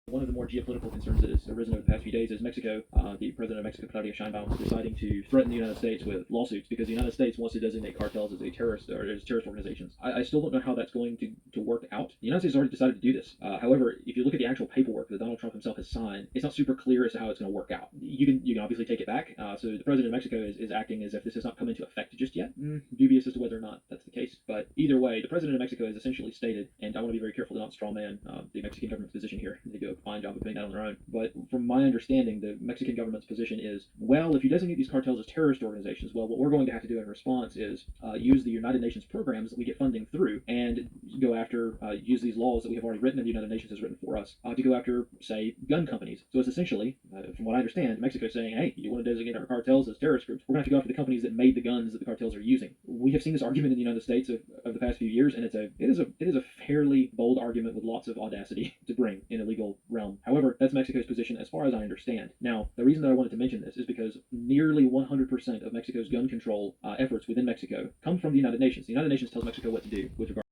One of the more geopolitical concerns that has arisen over the past few days is Mexico. The president of Mexico, Claudia Sheinbaum, deciding to threaten the United States with lawsuits because the United States wants to designate cartels as a terrorist or as terrorist organizations. I still don't know how that's going to work out. The United States has already decided to do this. However, if you look at the actual paperwork that Donald Trump himself has signed, it's not super clear as to how it's going to work out. You can obviously take it back. So the president of Mexico is acting as if this has not come into effect just yet. Dubious as to whether or not that's the case. But either way, the president of Mexico has essentially stated, and I want to be very careful to not strawman the Mexican government's position here. They do a fine job of putting that on their own. But from my understanding, the Mexican government's position is, well, if you designate these cartels as terrorist organizations, well, what we're going to have to do in response is use the United Nations programs that we get funding through and go after, use these laws that we have already written and the United Nations has written for us to go after, say, gun companies. So it's essentially, from what I understand, Mexico saying, hey, you want to designate our cartels as terrorist groups, we're going to have to go after the companies that made the guns that the cartels are using. We have seen this argument in the United States of the past few years, and it is a fairly bold argument with lots of audacity to bring in a legal realm. However, that's Mexico's position as far as I understand. Now, the reason that I wanted to mention this is because nearly 100% of Mexico's gun control efforts within Mexico come from the United Nations. The United Nations tells Mexico what to do with regard